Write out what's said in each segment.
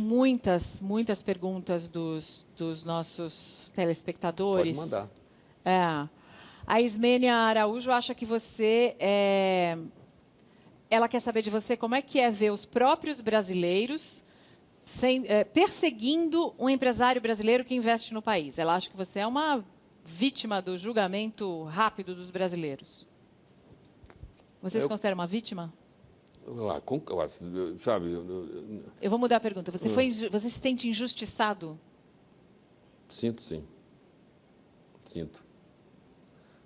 muitas perguntas dos nossos telespectadores. Pode mandar. A Ismênia Araújo acha que você ela quer saber de você como é que é ver os próprios brasileiros perseguindo um empresário brasileiro que investe no país. Ela acha que você é uma vítima do julgamento rápido dos brasileiros. Você se considera uma vítima? Sabe? Eu vou mudar a pergunta. Você se sente injustiçado? Sinto, sim. Sinto.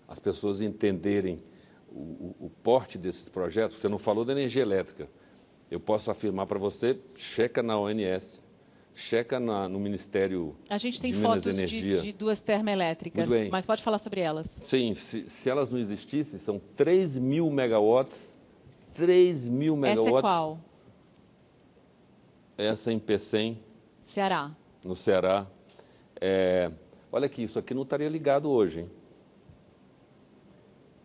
As pessoas entenderem o porte desses projetos. Você não falou da energia elétrica. Eu posso afirmar para você, checa na ONS, checa no Ministério de Minas e Energia. A gente tem fotos de duas termoelétricas, mas pode falar sobre elas. Sim, se elas não existissem, são 3.000 megawatts. 3.000 megawatts. Essa é qual? Essa em Pecém. Ceará. No Ceará. Olha aqui, isso aqui não estaria ligado hoje, hein?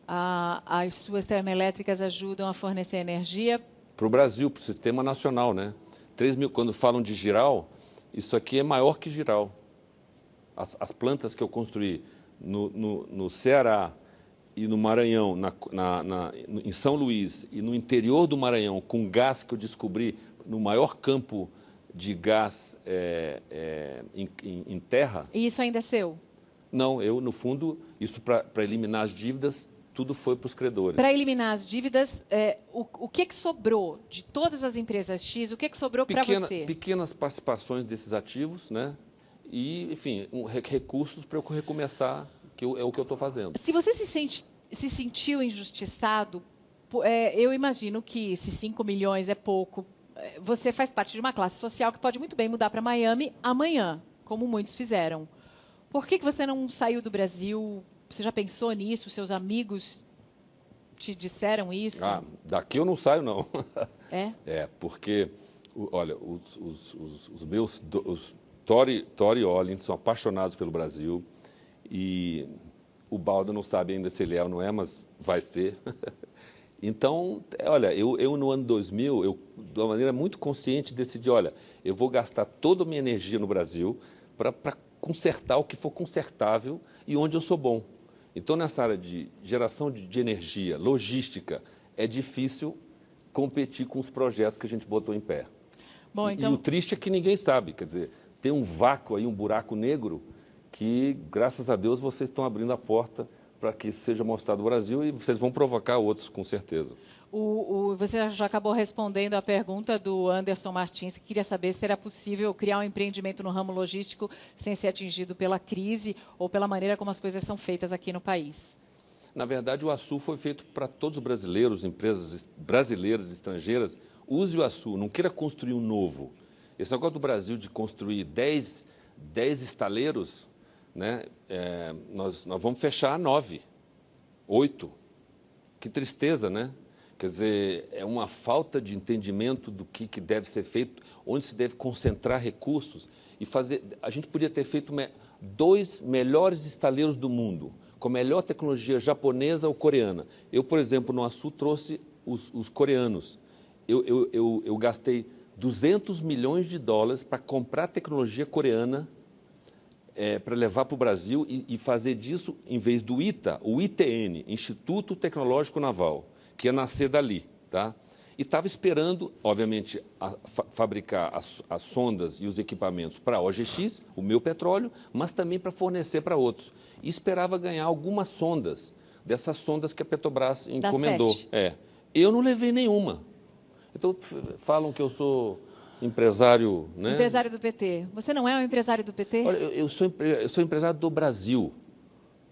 As suas termoelétricas ajudam a fornecer energia para o Brasil, para o sistema nacional, né? 3.000, quando falam de giral, isso aqui é maior que giral. As plantas que eu construí no Ceará e no Maranhão, em São Luís e no interior do Maranhão, com gás que eu descobri no maior campo de gás em terra. E isso ainda é seu? Não, no fundo, isso para eliminar as dívidas, tudo foi para os credores. Para eliminar as dívidas, o que sobrou de todas as empresas X? O que sobrou para você? Pequenas participações desses ativos, né? E, enfim, recursos para eu recomeçar, é o que eu estou fazendo. Se você se sentiu injustiçado, eu imagino que se 5 milhões é pouco, você faz parte de uma classe social que pode muito bem mudar para Miami amanhã, como muitos fizeram. Por que você não saiu do Brasil? Você já pensou nisso? Seus amigos te disseram isso? Daqui eu não saio, não. Porque, olha, os meus Tori e Olin são apaixonados pelo Brasil e o Baldo não sabe ainda se ele é ou não é, mas vai ser. Então, olha, eu no ano 2000, de uma maneira muito consciente, decidi, olha, eu vou gastar toda a minha energia no Brasil para consertar o que for consertável e onde eu sou bom. Então, nessa área de geração de energia, logística, é difícil competir com os projetos que a gente botou em pé. Bom, então... E o triste é que ninguém sabe, quer dizer, tem um vácuo aí, um buraco negro, que, graças a Deus, vocês estão abrindo a porta para que isso seja mostrado no Brasil e vocês vão provocar outros, com certeza. Você já acabou respondendo a pergunta do Anderson Martins, que queria saber se era possível criar um empreendimento no ramo logístico sem ser atingido pela crise ou pela maneira como as coisas são feitas aqui no país. Na verdade, o Açu foi feito para todos os brasileiros, empresas brasileiras e estrangeiras. Use o Açu, não queira construir um novo. Esse negócio do Brasil de construir 10 estaleiros, né, nós vamos fechar 9, 8. Que tristeza, né? Quer dizer, é uma falta de entendimento do que deve ser feito, onde se deve concentrar recursos e fazer. A gente podia ter feito 2 melhores estaleiros do mundo, com a melhor tecnologia japonesa ou coreana. Eu, por exemplo, no Açu trouxe os coreanos. Eu gastei $200 milhões para comprar tecnologia coreana para levar para o Brasil e fazer disso, em vez do ITA, o ITN, Instituto Tecnológico Naval, que ia nascer dali, tá? E estava esperando, obviamente, fabricar as sondas e os equipamentos para a OGX, o meu petróleo, mas também para fornecer para outros. E esperava ganhar algumas sondas, dessas sondas que a Petrobras encomendou. Eu não levei nenhuma. Então, falam que eu sou empresário, né? Empresário do PT. Você não é um empresário do PT? Olha, eu sou empresário do Brasil.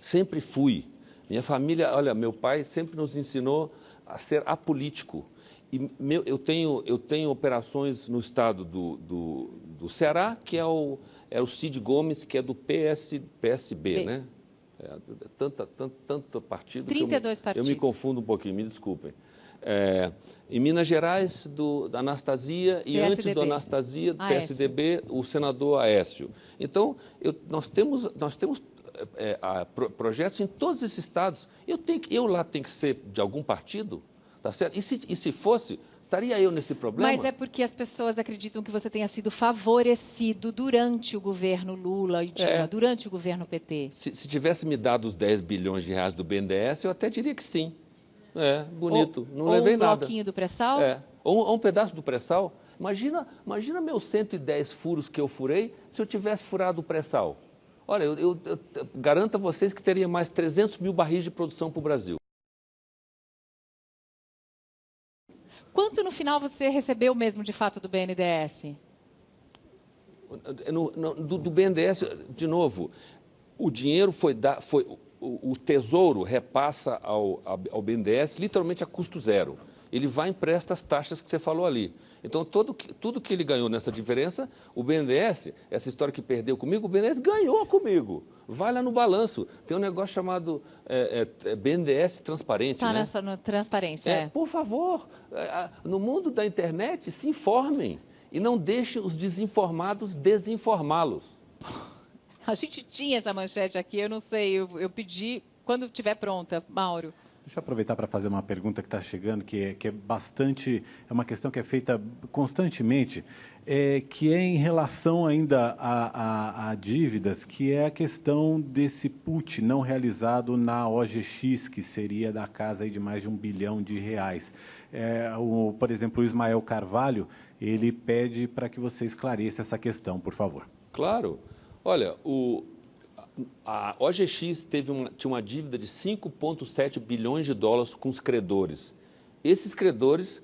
Sempre fui. Minha família, olha, meu pai sempre nos ensinou a ser apolítico. E eu tenho operações no estado do Ceará, que é o Cid Gomes, que é do PSB, né? Tanto partido 32 partidos. Eu me confundo um pouquinho, me desculpem. Em Minas Gerais, da Anastasia, e PSDB. antes do Anastasia, do PSDB, o senador Aécio. Então, nós temos projetos em todos esses estados. Eu lá tenho que ser de algum partido? tá certo? E se fosse, estaria eu nesse problema? Mas é porque as pessoas acreditam que você tenha sido favorecido durante o governo Lula e Dilma, durante o governo PT. Se tivesse me dado os 10 bilhões de reais do BNDES, eu até diria que sim. É, bonito, não levei nada. Ou um bloquinho do pré-sal? Ou um pedaço do pré-sal. Imagina meus 110 furos que eu furei se eu tivesse furado o pré-sal. Olha, eu garanto a vocês que teria mais 300 mil barris de produção para o Brasil. Quanto no final você recebeu mesmo de fato do BNDES? Do BNDES, de novo, o dinheiro o Tesouro repassa ao BNDES literalmente a custo zero. Ele vai e empresta as taxas que você falou ali. Então, tudo que ele ganhou nessa diferença, o BNDES, essa história que perdeu comigo, o BNDES ganhou comigo. Vai lá no balanço. Tem um negócio chamado BNDES transparente. Está né? nessa transparência. Por favor, no mundo da internet, se informem. E não deixem os desinformados desinformá-los. A gente tinha essa manchete aqui, eu não sei, eu pedi, quando estiver pronta, Mauro. Deixa eu aproveitar para fazer uma pergunta que está chegando, que é bastante, é uma questão que é feita constantemente, que é em relação ainda a dívidas, que é a questão desse put não realizado na OGX, que seria da casa aí de mais de R$1 bilhão. Por exemplo, o Ismael Carvalho, ele pede para que você esclareça essa questão, por favor. Claro. Olha, a OGX tinha uma dívida de 5,7 bilhões de dólares com os credores. Esses credores,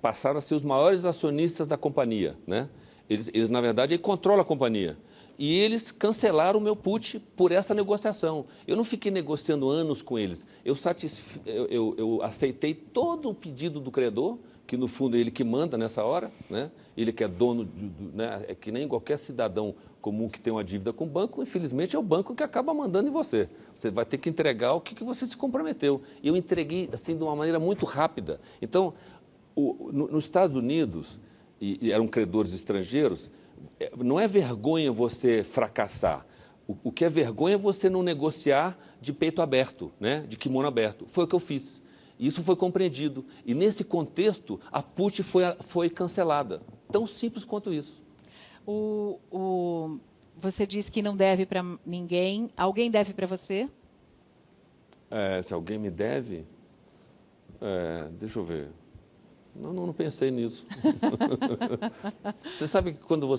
passaram a ser os maiores acionistas da companhia. Né? Eles na verdade, controlam a companhia. E eles cancelaram o meu put por essa negociação. Eu não fiquei negociando anos com eles. Eu aceitei todo o pedido do credor, que no fundo é ele que manda nessa hora, né? Ele que é dono, né? É que nem qualquer cidadão comum que tem uma dívida com o banco, infelizmente é o banco que acaba mandando em você. Você vai ter que entregar o que você se comprometeu. E eu entreguei assim de uma maneira muito rápida. Então, nos Estados Unidos, e eram credores estrangeiros, não é vergonha você fracassar. O que é vergonha é você não negociar de peito aberto, né? De kimono aberto. Foi o que eu fiz. Isso foi compreendido. E, nesse contexto, a put foi cancelada. Tão simples quanto isso. Você disse que não deve para ninguém. Alguém deve para você? Se alguém me deve... deixa eu ver. Não pensei nisso. Você sabe que quando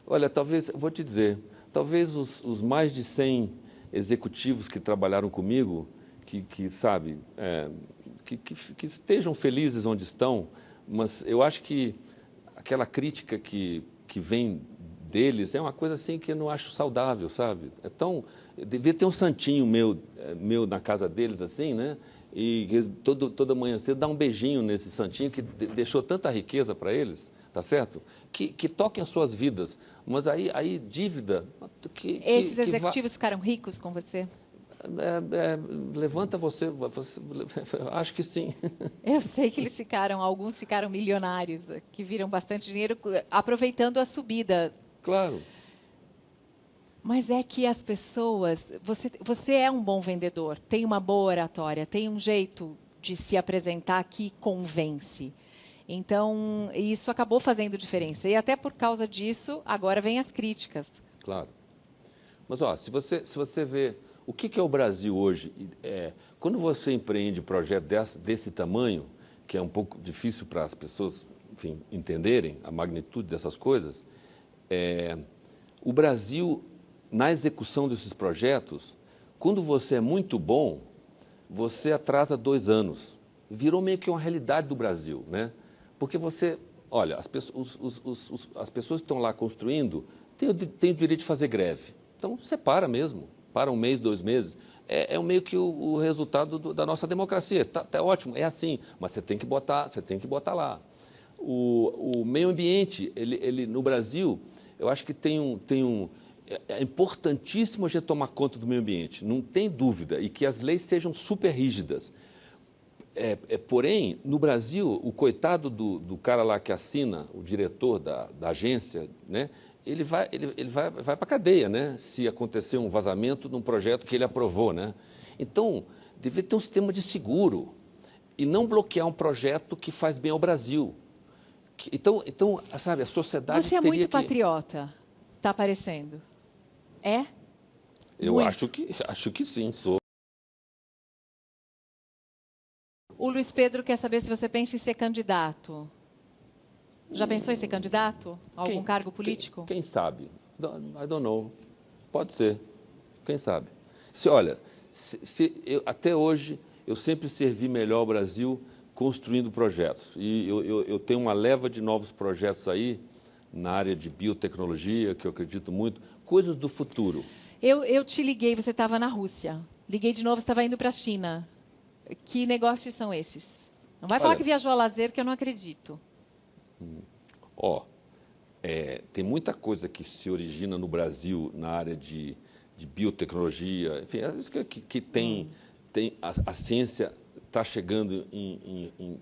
olha, talvez... Vou te dizer. Talvez os mais de 100 executivos que trabalharam comigo... que estejam felizes onde estão, mas eu acho que aquela crítica que vem deles é uma coisa assim que eu não acho saudável, sabe? Devia ter um santinho meu na casa deles, assim, né? E toda manhã cedo dá um beijinho nesse santinho que deixou tanta riqueza para eles, tá certo? Que toquem as suas vidas, mas aí dívida... Esses executivos ficaram ricos com você? Levanta você, acho que sim. Eu sei que alguns ficaram milionários, que viram bastante dinheiro aproveitando a subida. Claro. Mas é que as pessoas... Você é um bom vendedor, tem uma boa oratória, tem um jeito de se apresentar que convence. Então, isso acabou fazendo diferença. E até por causa disso, agora vem as críticas. Claro. Mas, se você vê... O que é o Brasil hoje? Quando você empreende um projeto desse tamanho, que é um pouco difícil para as pessoas, enfim, entenderem a magnitude dessas coisas, o Brasil, na execução desses projetos, quando você é muito bom, você atrasa 2 anos. Virou meio que uma realidade do Brasil, né? Porque olha, as pessoas que estão lá construindo têm o direito de fazer greve. Então, você para mesmo. Para 1 mês, 2 meses, meio que o resultado da nossa democracia. Tá ótimo, é assim, mas você tem que botar lá. O meio ambiente, ele no Brasil, eu acho que é importantíssimo a gente tomar conta do meio ambiente, não tem dúvida, e que as leis sejam super rígidas. Porém, no Brasil, o coitado do cara lá que assina, o diretor da agência, né? Ele vai para a cadeia, né? Se acontecer um vazamento num projeto que ele aprovou, né? Então, deveria ter um sistema de seguro e não bloquear um projeto que faz bem ao Brasil. Então, sabe, a sociedade Você é teria muito patriota, está parecendo. É? Eu Muito. acho que sim, sou. O Luiz Pedro quer saber se você pensa em ser candidato. Já pensou em ser candidato a algum cargo político? Quem sabe? I don't know. Pode ser. Quem sabe? Olha, até hoje eu sempre servi melhor ao Brasil construindo projetos. E eu tenho uma leva de novos projetos aí na área de biotecnologia, que eu acredito muito, coisas do futuro. Eu te liguei, você estava na Rússia. Liguei de novo, você estava indo para a China. Que negócios são esses? Não vai falar que viajou a lazer, que eu não acredito. Tem muita coisa que se origina no Brasil na área de biotecnologia, enfim, que tem a ciência está chegando em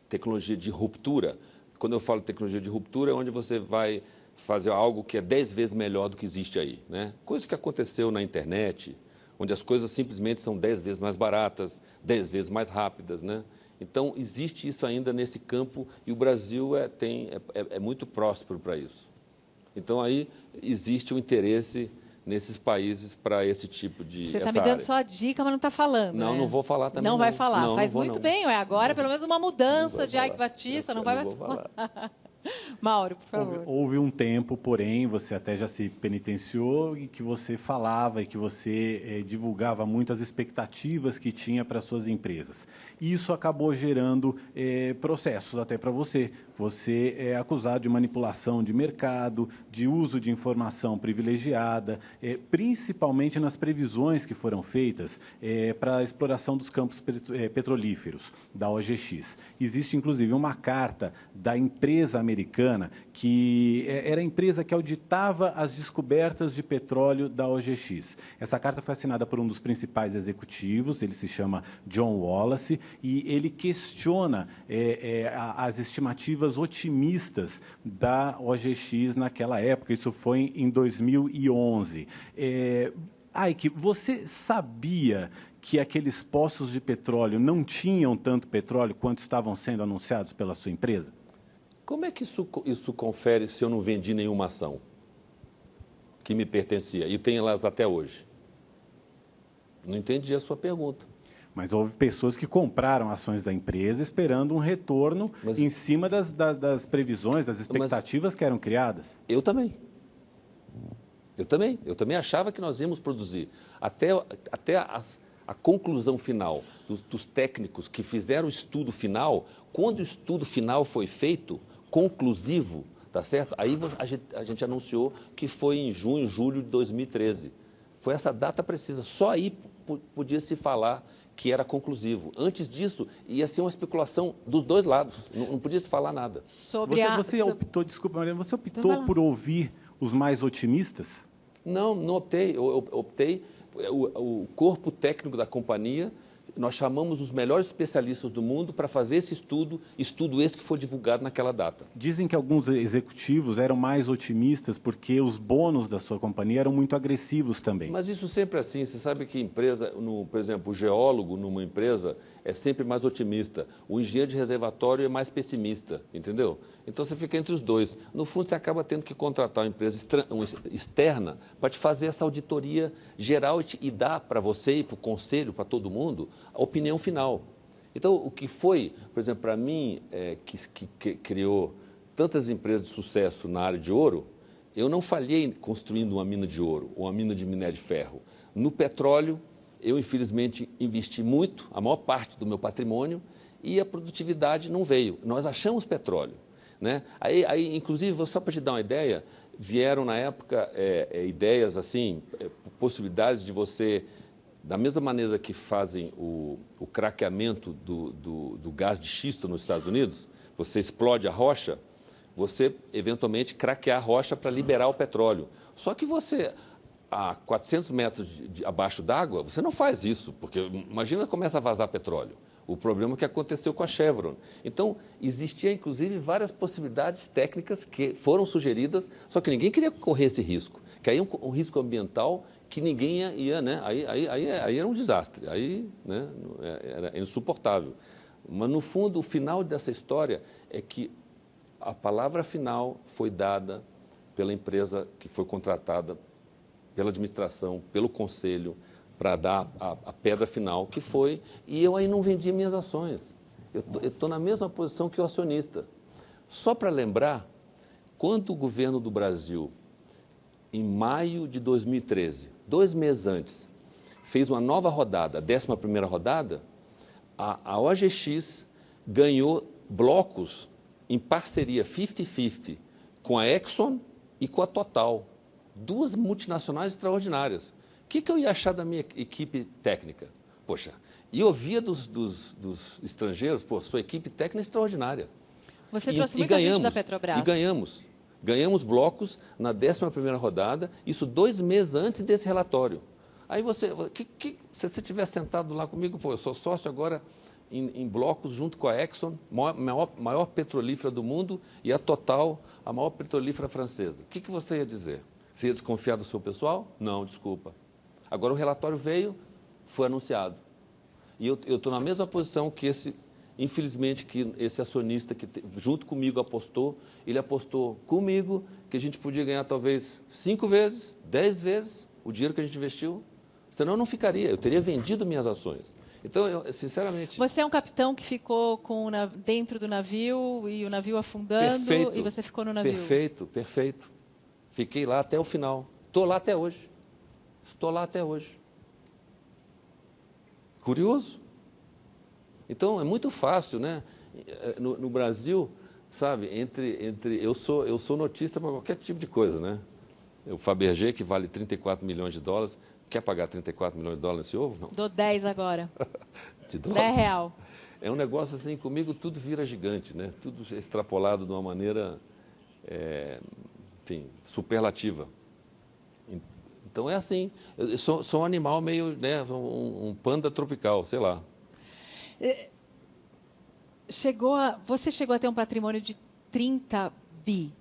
tecnologia de ruptura. Quando eu falo tecnologia de ruptura, é onde você vai fazer algo que é 10 vezes melhor do que existe aí, né? Coisa que aconteceu na internet, onde as coisas simplesmente são 10 vezes mais baratas, 10 vezes mais rápidas, né? Então, existe isso ainda nesse campo e o Brasil é muito próspero para isso. Então, aí existe um interesse nesses países para esse tipo de Você está me dando só a dica, mas não está falando, Não, né? não vou falar também. Não vai falar. Não, Faz não vou, muito não. bem. Agora, pelo menos, uma mudança de Ike falar. Batista. Não Eu vai não mais vou falar. Mauro, por favor. Houve um tempo, porém, você até já se penitenciou e que você falava e que você divulgava muito as expectativas que tinha para suas empresas. E isso acabou gerando processos até para você. Você é acusado de manipulação de mercado, de uso de informação privilegiada, principalmente nas previsões que foram feitas para a exploração dos campos petrolíferos da OGX. Existe, inclusive, uma carta da empresa americana que era a empresa que auditava as descobertas de petróleo da OGX. Essa carta foi assinada por um dos principais executivos, ele se chama John Wallace, e ele questiona as estimativas otimistas da OGX naquela época. Isso foi em 2011. Ike, você sabia que aqueles poços de petróleo não tinham tanto petróleo quanto estavam sendo anunciados pela sua empresa? Como é que isso confere se eu não vendi nenhuma ação que me pertencia e tenho elas até hoje? Não entendi a sua pergunta. Mas houve pessoas que compraram ações da empresa esperando um retorno em cima das previsões, das expectativas que eram criadas. Eu também. Eu também achava que nós íamos produzir. Até a conclusão final dos técnicos que fizeram o estudo final, quando o estudo final foi feito, conclusivo, tá certo? Aí a gente anunciou que foi em junho, julho de 2013. Foi essa data precisa. Só aí podia se falar que era conclusivo. Antes disso, ia ser uma especulação dos dois lados. Não podia se falar nada. Você optou, desculpa, Mariana, você optou por ouvir os mais otimistas? Não optei. Eu optei, o corpo técnico da companhia, nós chamamos os melhores especialistas do mundo para fazer esse estudo esse que foi divulgado naquela data. Dizem que alguns executivos eram mais otimistas porque os bônus da sua companhia eram muito agressivos também. Mas isso sempre é assim. Você sabe que empresa, por exemplo, o geólogo numa empresa é sempre mais otimista. O engenheiro de reservatório é mais pessimista, entendeu? Então você fica entre os dois. No fundo, você acaba tendo que contratar uma empresa externa para te fazer essa auditoria geral e dar para você e para o conselho, para todo mundo, a opinião final. Então, o que foi, por exemplo, para mim, que criou tantas empresas de sucesso na área de ouro, eu não falhei construindo uma mina de ouro ou uma mina de minério de ferro. No petróleo, eu, infelizmente, investi muito, a maior parte do meu patrimônio, e a produtividade não veio. Nós achamos petróleo, né? Aí, inclusive, só para te dar uma ideia, vieram na época ideias assim, possibilidades de você, da mesma maneira que fazem o craqueamento do gás de xisto nos Estados Unidos, você explode a rocha, você eventualmente craquear a rocha para liberar o petróleo. Só que você, a 400 metros abaixo d'água, você não faz isso, porque imagina começa a vazar petróleo. O problema que aconteceu com a Chevron. Então, existia, inclusive, várias possibilidades técnicas que foram sugeridas, só que ninguém queria correr esse risco, que aí é um risco ambiental que ninguém ia, né? Aí era um desastre, aí, né, era insuportável. Mas, no fundo, o final dessa história é que a palavra final foi dada pela empresa que foi contratada pela administração, pelo conselho, para dar a pedra final, que foi, e eu aí não vendi minhas ações. Eu estou na mesma posição que o acionista. Só para lembrar, quando o governo do Brasil, em maio de 2013, 2 meses antes, fez uma nova rodada, a 11ª rodada, a OGX ganhou blocos em parceria 50-50 com a Exxon e com a Total, 2 multinacionais extraordinárias. O que eu ia achar da minha equipe técnica? Poxa, e eu via dos estrangeiros, pô, sua equipe técnica é extraordinária. Você trouxe muita gente da Petrobras. E ganhamos. Ganhamos blocos na 11ª rodada, isso 2 meses antes desse relatório. Aí se você tivesse sentado lá comigo, pô, eu sou sócio agora em blocos junto com a Exxon, maior petrolífera do mundo, e a Total, a maior petrolífera francesa. O que você ia dizer? Você ia desconfiar do seu pessoal? Não, desculpa. Agora o relatório veio, foi anunciado. E eu estou na mesma posição que infelizmente, que esse acionista que junto comigo apostou, ele apostou comigo que a gente podia ganhar talvez 5 vezes, 10 vezes o dinheiro que a gente investiu. Senão eu não ficaria, eu teria vendido minhas ações. Então, eu, sinceramente... Você é um capitão que ficou dentro do navio e o navio afundando, perfeito, e você ficou no navio. Perfeito, perfeito. Fiquei lá até o final. Estou lá até hoje. Estou lá até hoje. Curioso? Então, é muito fácil, né? No Brasil, sabe, eu sou notista para qualquer tipo de coisa, né? O Fabergé, que vale 34 milhões de dólares, quer pagar 34 milhões de dólares nesse ovo? Não. Dou 10 agora. De dólar? 10 real. É um negócio assim, comigo tudo vira gigante, né? Tudo extrapolado de uma maneira, enfim, superlativa. Então é assim, eu sou um animal meio, né, um panda tropical, sei lá. Você chegou a ter um patrimônio de 30 bi.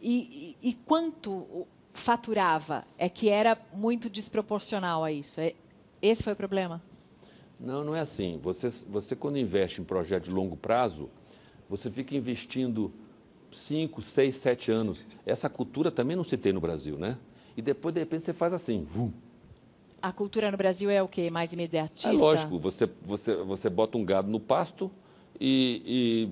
E quanto faturava? É que era muito desproporcional a isso. Esse foi o problema? Não, não é assim. Você quando investe em projeto de longo prazo, você fica investindo 5, 6, 7 anos. Essa cultura também não se tem no Brasil, né? E depois, de repente, você faz assim. Vum. A cultura no Brasil é o quê? Mais imediatista? É lógico. Você bota um gado no pasto e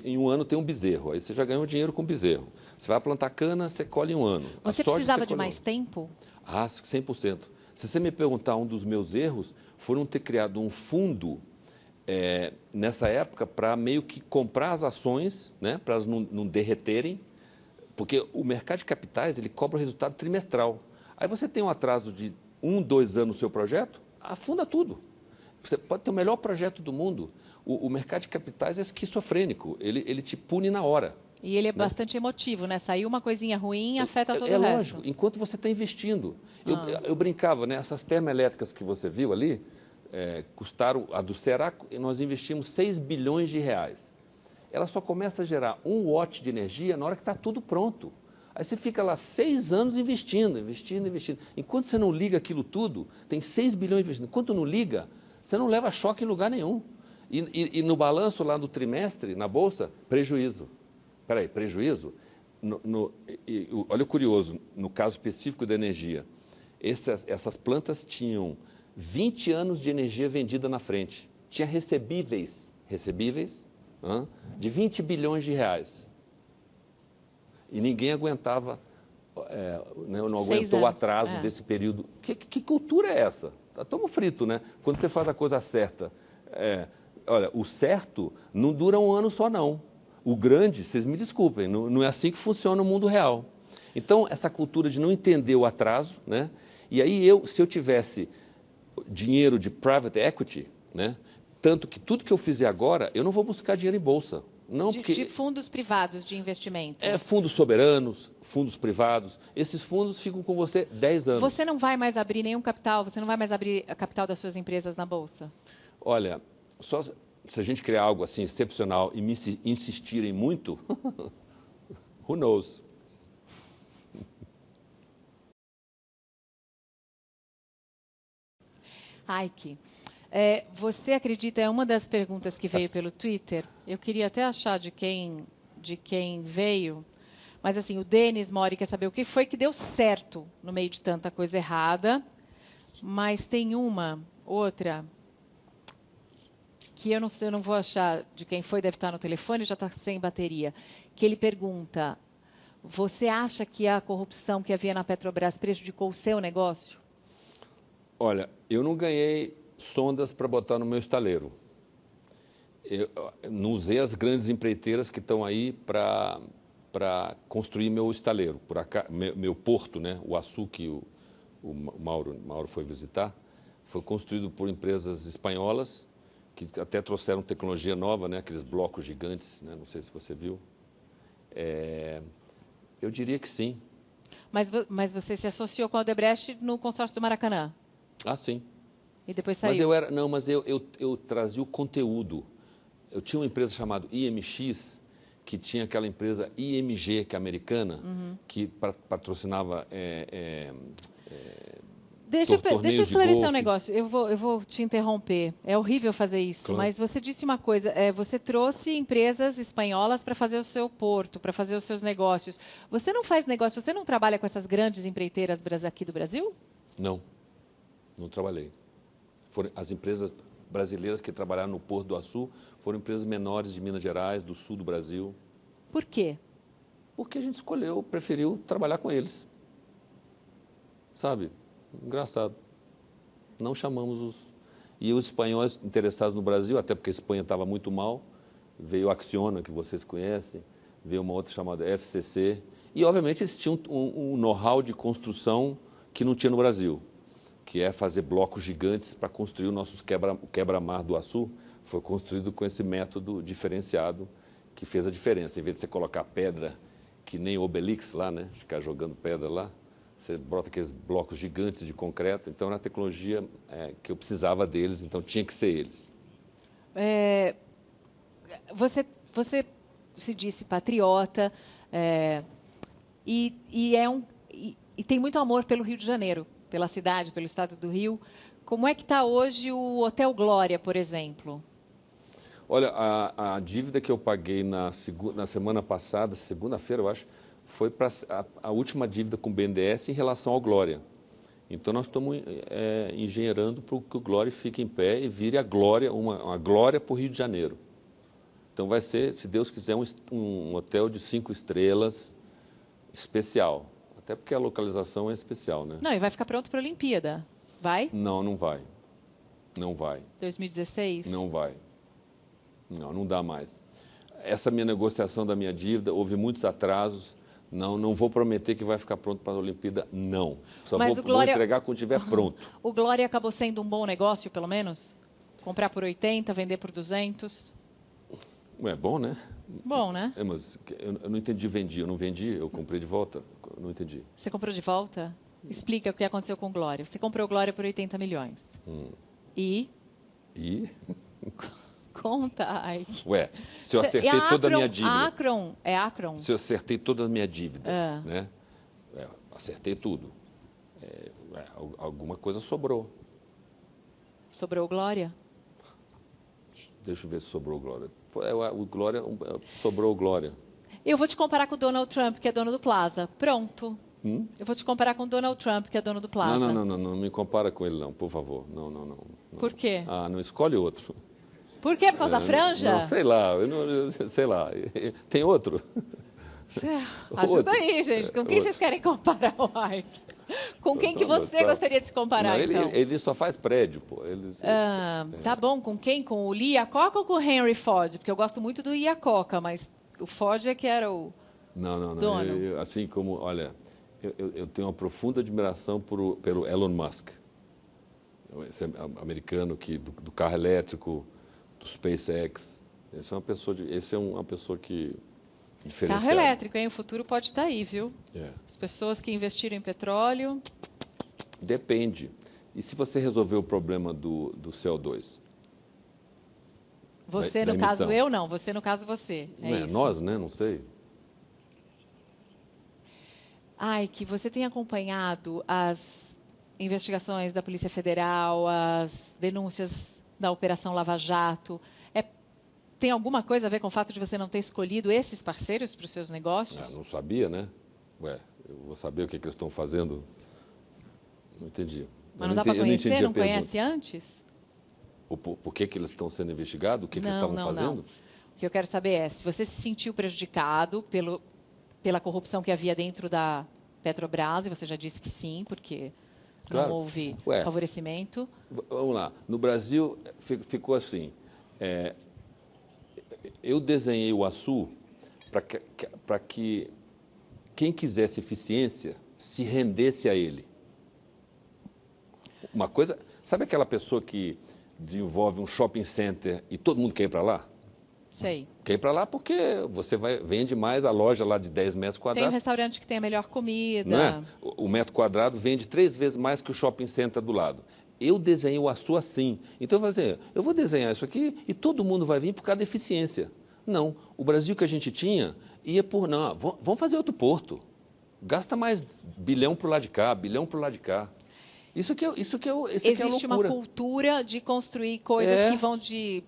em um ano tem um bezerro. Aí você já ganhou dinheiro com o bezerro. Você vai plantar cana, você colhe em um ano. Você precisava de mais tempo? Ah, 100%. Se você me perguntar, um dos meus erros foram ter criado um fundo nessa época para meio que comprar as ações, né, para elas não derreterem, porque o mercado de capitais ele cobra o resultado trimestral. Aí você tem um atraso de 1, 2 anos no seu projeto, afunda tudo. Você pode ter o melhor projeto do mundo. O mercado de capitais é esquizofrênico, ele te pune na hora. E ele é bastante emotivo, né? Saiu uma coisinha ruim, afeta todo o resto. É lógico, enquanto você está investindo. Eu brincava, né? Essas termoelétricas que você viu ali, custaram, a do Ceará, nós investimos 6 bilhões de reais. Ela só começa a gerar 1 watt de energia na hora que está tudo pronto. Aí você fica lá 6 anos investindo. Enquanto você não liga aquilo tudo, tem 6 bilhões investindo. Enquanto não liga, você não leva choque em lugar nenhum. E no balanço lá do trimestre, na Bolsa, prejuízo. Espera aí, prejuízo? Olha o curioso, no caso específico da energia, essas plantas tinham 20 anos de energia vendida na frente. Tinha recebíveis de 20 bilhões de reais. E ninguém aguentava, não aguentou o atraso desse período. Que cultura é essa? Estamos fritos, né? Quando você faz a coisa certa. Olha, o certo não dura um ano só, não. O grande, vocês me desculpem, não é assim que funciona o mundo real. Então, essa cultura de não entender o atraso, né? E aí, se eu tivesse dinheiro de private equity, né? Tanto que tudo que eu fizer agora, eu não vou buscar dinheiro em bolsa. Não, de fundos privados de investimento. Fundos soberanos, fundos privados. Esses fundos ficam com você 10 anos. Você não vai mais abrir nenhum capital? Você não vai mais abrir a capital das suas empresas na bolsa? Olha, só se a gente criar algo assim excepcional e me insistirem muito, who knows? Raik, você acredita, é uma das perguntas que veio pelo Twitter, eu queria até achar de quem veio, mas assim, o Denis Mori quer saber o que foi que deu certo no meio de tanta coisa errada, mas tem outra, que eu não sei, eu não vou achar de quem foi, deve estar no telefone, já está sem bateria, que ele pergunta, você acha que a corrupção que havia na Petrobras prejudicou o seu negócio? Olha, eu não ganhei sondas para botar no meu estaleiro. Eu não usei as grandes empreiteiras que estão aí para construir meu estaleiro, meu porto, né? O Açu, que o Mauro foi visitar, foi construído por empresas espanholas, que até trouxeram tecnologia nova, né? Aqueles blocos gigantes, né? Não sei se você viu. Eu diria que sim. Mas você se associou com a Odebrecht no consórcio do Maracanã? Ah, sim. E depois saiu? Mas eu trazia o conteúdo. Eu tinha uma empresa chamada IMX, que tinha aquela empresa IMG, que é americana, que patrocinava Deixa eu torneios de esclarecer um golfe. negócio. Eu vou te interromper. É horrível fazer isso, Claro. mas você disse uma coisa. Você trouxe empresas espanholas para fazer o seu porto, para fazer os seus negócios. Você não faz negócio, você não trabalha com essas grandes empreiteiras aqui do Brasil? Não trabalhei. As empresas brasileiras que trabalharam no Porto do Açu foram empresas menores de Minas Gerais, do sul do Brasil. Por quê? Porque a gente preferiu trabalhar com eles. Sabe? Engraçado. Não chamamos E os espanhóis interessados no Brasil, até porque a Espanha estava muito mal, veio a Acciona, que vocês conhecem, veio uma outra chamada FCC, e obviamente eles tinham um know-how de construção que não tinha no Brasil, que é fazer blocos gigantes para construir os nossos quebra-mar do Açu. Foi construído com esse método diferenciado que fez a diferença. Em vez de você colocar pedra, que nem o Obelix lá, né? Ficar jogando pedra lá, você brota aqueles blocos gigantes de concreto. Então, era a tecnologia que eu precisava deles, então tinha que ser eles. Você se disse patriota e tem muito amor pelo Rio de Janeiro, pela cidade, pelo estado do Rio. Como é que está hoje o Hotel Glória, por exemplo? Olha, a dívida que eu paguei na semana passada, segunda-feira, eu acho, foi para a última dívida com o BNDES em relação ao Glória. Então, nós estamos engenheirando para que o Glória fique em pé e vire a Glória, uma glória para o Rio de Janeiro. Então, vai ser, se Deus quiser, um hotel de 5 estrelas especial. Até porque a localização é especial, né? Não, e vai ficar pronto para a Olimpíada. Vai? Não, não vai. Não vai. 2016? Não vai. Não dá mais. Essa minha negociação da minha dívida, houve muitos atrasos. Não vou prometer que vai ficar pronto para a Olimpíada, não. Só vou entregar quando estiver pronto. O Glória acabou sendo um bom negócio, pelo menos? Comprar por 80, vender por 200? É bom, né? Bom, né? Mas eu não entendi vendi. Eu não vendi, eu comprei de volta. Eu não entendi. Você comprou de volta? Explica o que aconteceu com o Glória. Você comprou o Glória por 80 milhões. E? Conta, ai. Ué, se eu acertei toda a minha dívida. É Akron? Se eu acertei toda a minha dívida, né? Acertei tudo. Alguma coisa sobrou. Sobrou o Glória? Deixa eu ver se sobrou o Glória. O Glória sobrou o Glória. Eu vou te comparar com o Donald Trump, que é dono do Plaza. Pronto. Eu vou te comparar com o Donald Trump, que é dono do Plaza. Não me compara com ele, não, por favor. Não. Por quê? Não escolhe outro. Por quê? Por causa da franja? Não, sei lá. Sei lá. Tem outro? Ajuda aí, gente. Com quem vocês querem comparar o Ike? Com quem que você gostaria de se comparar, então? Ele só faz prédio, pô. Tá bom, com quem? Com o Lee Iacocca ou com o Henry Ford? Porque eu gosto muito do Iacocca, mas o Ford é que era o dono. Assim como, olha, eu tenho uma profunda admiração pelo Elon Musk. Esse americano do carro elétrico, do SpaceX. Esse é uma pessoa que diferenciada. Carro elétrico, hein? O futuro pode estar aí, viu? As pessoas que investiram em petróleo... Depende. E se você resolver o problema do CO2? Você, no caso, eu não. Você, no caso, você. Isso. Nós, né? Não sei. Que você tem acompanhado investigações da Polícia Federal, as denúncias da Operação Lava Jato, tem alguma coisa a ver com o fato de você não ter escolhido esses parceiros para os seus negócios? Não sabia, né? Eu vou saber o que eles estão fazendo? Não entendi. Mas não dá para conhecer? Não conhece antes? Por que eles estão sendo investigados? O que eles estavam fazendo? Não. O que eu quero saber é se você se sentiu prejudicado pela corrupção que havia dentro da Petrobras, e você já disse que sim, porque não houve favorecimento. Vamos lá. No Brasil, ficou assim. Eu desenhei o Açu para que quem quisesse eficiência se rendesse a ele. Uma coisa... Sabe aquela pessoa que desenvolve um shopping center e todo mundo quer ir para lá? Sei. Quer ir para lá porque você vende mais a loja lá de 10 metros quadrados. Tem um restaurante que tem a melhor comida. Não é? O metro quadrado vende 3 vezes mais que o shopping center do lado. Eu desenhei o Açu assim. Então, eu vou desenhar isso aqui e todo mundo vai vir por causa da eficiência. Não. O Brasil que a gente tinha ia por... Não, vamos fazer outro porto. Gasta mais bilhão para o lado de cá, bilhão para o lado de cá. Existe uma cultura de construir coisas que vão de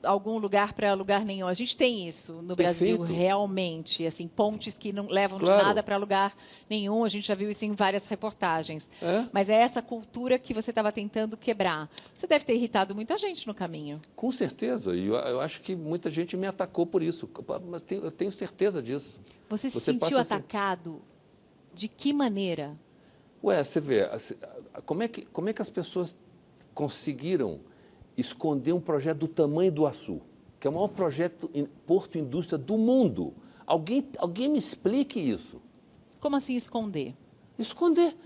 algum lugar para lugar nenhum. A gente tem isso no Brasil, realmente. Assim, pontes que não levam de nada para lugar nenhum. A gente já viu isso em várias reportagens. Mas é essa cultura que você estava tentando quebrar. Você deve ter irritado muita gente no caminho. Com certeza. E eu acho que muita gente me atacou por isso. Mas eu tenho certeza disso. Você se sentiu atacado? De que maneira? Você vê, como é que as pessoas conseguiram esconder um projeto do tamanho do Açu, que é o maior projeto em Porto Indústria do mundo? Alguém me explique isso. Como assim esconder? Esconder.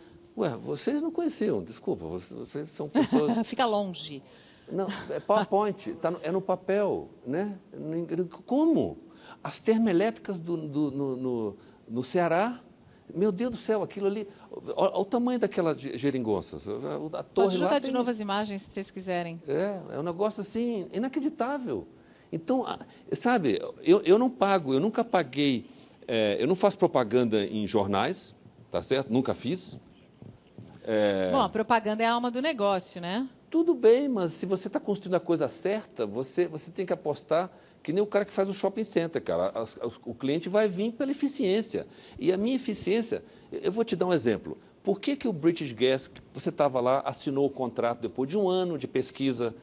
Vocês não conheciam, desculpa, vocês são pessoas... Fica longe. Não, é PowerPoint, é no papel, né? Como? As termoelétricas no Ceará... Meu Deus do céu, aquilo ali... Olha o tamanho daquela geringonça. A torre Pode jogar de novo as imagens, se vocês quiserem. É um negócio assim, inacreditável. Então, sabe, eu não pago, eu nunca paguei... eu não faço propaganda em jornais, tá certo? Nunca fiz. Bom, a propaganda é a alma do negócio, né? Tudo bem, mas se você está construindo a coisa certa, você tem que apostar... Que nem o cara que faz o shopping center, cara. O cliente vai vir pela eficiência. E a minha eficiência... Eu vou te dar um exemplo. Por que o British Gas, você estava lá, assinou o contrato depois de um ano de pesquisa?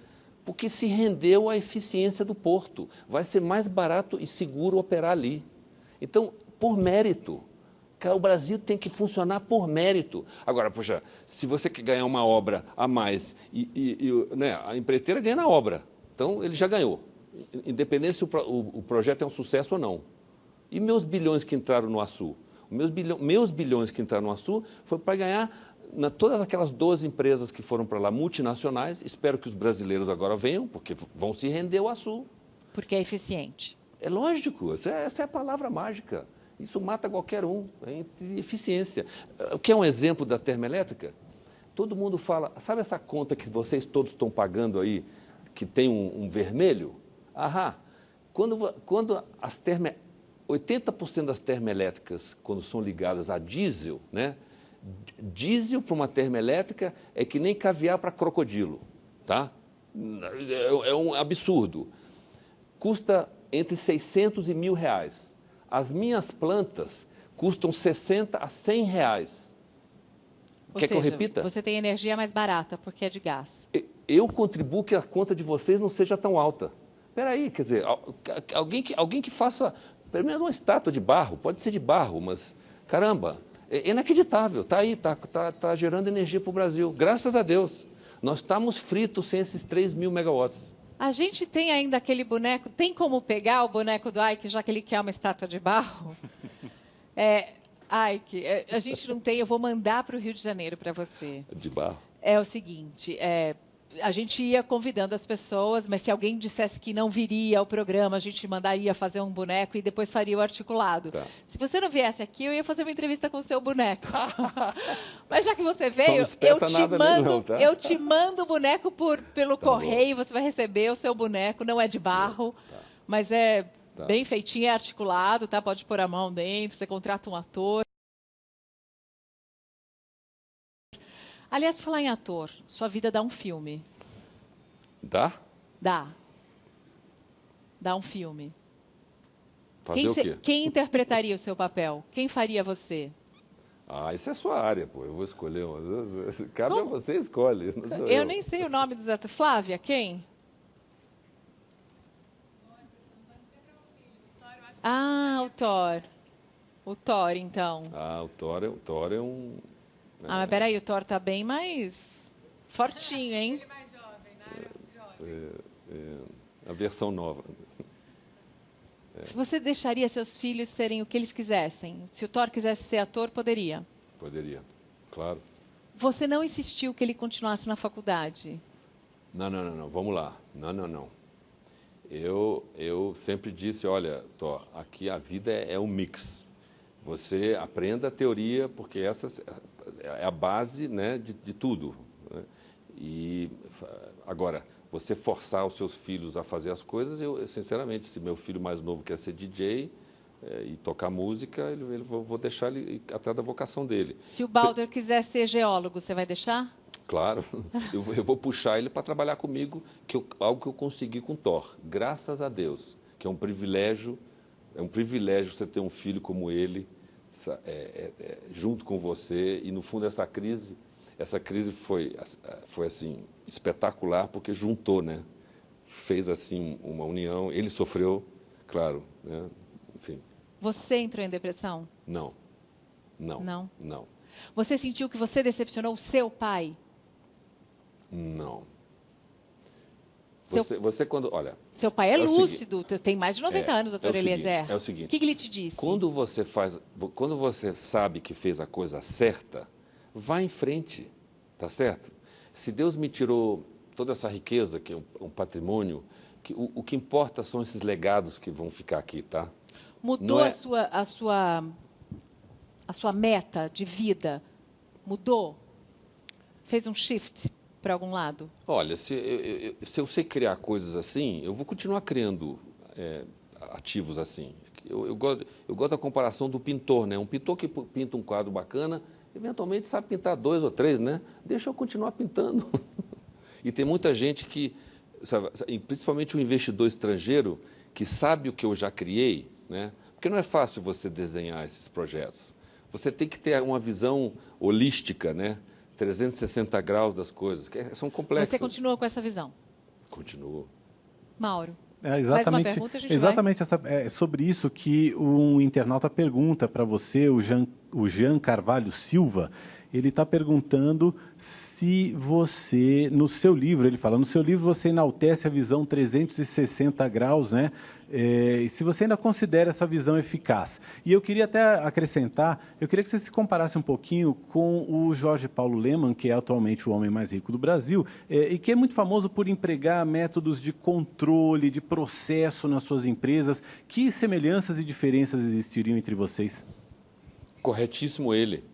Porque se rendeu à eficiência do porto. Vai ser mais barato e seguro operar ali. Então, por mérito. Cara, o Brasil tem que funcionar por mérito. Agora, poxa, se você quer ganhar uma obra a mais, né, a empreiteira ganha na obra. Então, ele já ganhou. Independente se o projeto é um sucesso ou não. E meus bilhões que entraram no Açu? Meus bilhões que entraram no Açu foi para ganhar todas aquelas 12 empresas que foram para lá, multinacionais. Espero que os brasileiros agora venham, porque vão se render ao Açu. Porque é eficiente. É lógico, essa é a palavra mágica. Isso mata qualquer um, é eficiência. O que é um exemplo da termoelétrica? Todo mundo fala, sabe essa conta que vocês todos estão pagando aí, que tem um vermelho? Quando 80% das termoelétricas, quando são ligadas a diesel, né? Diesel para uma termoelétrica é que nem caviar para crocodilo, tá? É um absurdo. Custa entre 600 e R$1.000. As minhas plantas custam 60 a 100 reais. Quer que eu repita? Você tem energia mais barata, porque é de gás. Eu contribuo que a conta de vocês não seja tão alta. Espera aí, quer dizer, alguém que faça, pelo menos uma estátua de barro, pode ser de barro, mas, caramba, é inacreditável, está aí, está gerando energia para o Brasil. Graças a Deus, nós estamos fritos sem esses 3.000 megawatts. A gente tem ainda aquele boneco, tem como pegar o boneco do Ike, já que ele quer uma estátua de barro? Ike, a gente não tem, eu vou mandar para o Rio de Janeiro para você. De barro? É o seguinte, a gente ia convidando as pessoas, mas se alguém dissesse que não viria ao programa, a gente mandaria fazer um boneco e depois faria o articulado. Tá. Se você não viesse aqui, eu ia fazer uma entrevista com o seu boneco. Mas já que você veio, eu te mando o boneco pelo correio, você vai receber o seu boneco, não é de barro, mas é bem feitinho, é articulado, tá? Pode pôr a mão dentro, você contrata um ator. Aliás, por falar em ator, sua vida dá um filme. Dá? Dá. Dá um filme. Fazer o quê? Quem interpretaria o seu papel? Quem faria você? Ah, isso é a sua área, pô. Eu vou escolher. Cabe a você, escolhe. Não sou eu. Nem sei o nome dos atores. Flávia, quem? Ah, o Thor. O Thor, então. Ah, o Thor é um... Ah, mas peraí, o Thor tá bem mais fortinho, hein? A versão nova. Se você deixaria seus filhos serem o que eles quisessem, se o Thor quisesse ser ator, poderia. Poderia, claro. Você não insistiu que ele continuasse na faculdade? Não. Vamos lá. Não. Eu sempre disse, olha, Thor, aqui a vida é um mix. Você aprenda a teoria, porque essa é a base, né, de tudo. Né? E agora, você forçar os seus filhos a fazer as coisas, eu sinceramente, se meu filho mais novo quer ser DJ e tocar música, vou deixar ele ir atrás da vocação dele. Se o Balder quiser ser geólogo, você vai deixar? Claro, eu vou puxar ele para trabalhar comigo, algo que eu consegui com Thor, graças a Deus, que é um privilégio você ter um filho como ele, junto com você, e no fundo essa crise foi assim, espetacular, porque juntou, né? Fez assim uma união, ele sofreu, claro, né? Enfim. Você entrou em depressão? Não. Você sentiu que você decepcionou o seu pai? Não. Você quando, olha... Seu pai é lúcido, tem mais de 90 anos, doutor Eliezer. É o seguinte... O que ele te disse? Quando você sabe que fez a coisa certa, vá em frente, tá certo? Se Deus me tirou toda essa riqueza, que é um patrimônio, o que importa são esses legados que vão ficar aqui, tá? Mudou a sua meta de vida? Mudou? Fez um shift para algum lado? Olha, se eu sei criar coisas assim, eu vou continuar criando ativos assim. Eu gosto da comparação do pintor, né? Um pintor que pinta um quadro bacana, eventualmente sabe pintar 2 ou 3, né? Deixa eu continuar pintando. E tem muita gente que, sabe, principalmente o investidor estrangeiro, que sabe o que eu já criei, né? Porque não é fácil você desenhar esses projetos. Você tem que ter uma visão holística, né? 360 graus das coisas, que são complexas. Você continua com essa visão? Continuo. Mauro? Exatamente, é sobre isso que um internauta pergunta para você, o Jean Carvalho Silva. Ele está perguntando se você, no seu livro, ele fala, no seu livro você enaltece a visão 360 graus, né? Se você ainda considera essa visão eficaz. E eu queria até acrescentar, eu queria que você se comparasse um pouquinho com o Jorge Paulo Lemann, que é atualmente o homem mais rico do Brasil, e que é muito famoso por empregar métodos de controle, de processo nas suas empresas. Que semelhanças e diferenças existiriam entre vocês? Corretíssimo ele.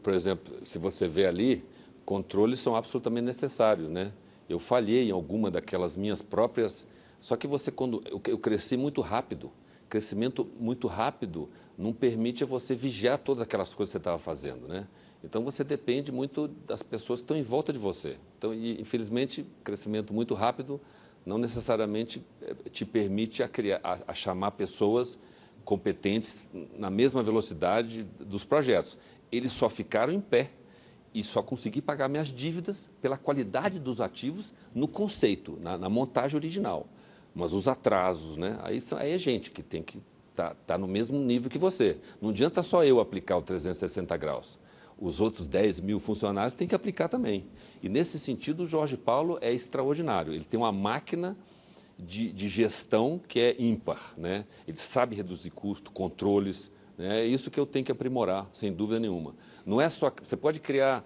Por exemplo, se você vê ali, controles são absolutamente necessários, né? Eu falhei em alguma daquelas minhas próprias... Só que quando eu cresci muito rápido, crescimento muito rápido não permite você vigiar todas aquelas coisas que você estava fazendo, né? Então, você depende muito das pessoas que estão em volta de você. Então, infelizmente, crescimento muito rápido não necessariamente te permite a chamar pessoas competentes na mesma velocidade dos projetos. Eles só ficaram em pé e só consegui pagar minhas dívidas pela qualidade dos ativos no conceito, na montagem original. Mas os atrasos, né? Aí é gente que tem que tá no mesmo nível que você. Não adianta só eu aplicar o 360 graus. Os outros 10 mil funcionários têm que aplicar também. E, nesse sentido, o Jorge Paulo é extraordinário. Ele tem uma máquina de gestão que é ímpar, né? Ele sabe reduzir custo, controles, né? É isso que eu tenho que aprimorar, sem dúvida nenhuma. Não é só... Você pode criar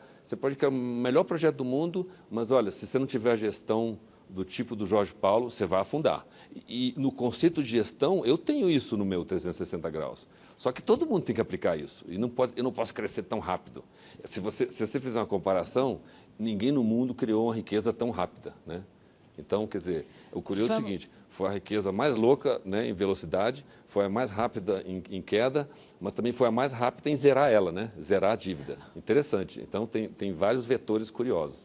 o melhor projeto do mundo, mas, olha, se você não tiver a gestão do tipo do Jorge Paulo, você vai afundar. E no conceito de gestão, eu tenho isso no meu 360 graus. Só que todo mundo tem que aplicar isso. E eu não posso crescer tão rápido. Se você fizer uma comparação, ninguém no mundo criou uma riqueza tão rápida, né? Então, quer dizer, o curioso é o seguinte, foi a riqueza mais louca, né, em velocidade, foi a mais rápida em queda, mas também foi a mais rápida em zerar ela, né? Zerar a dívida. Interessante. Então, tem vários vetores curiosos.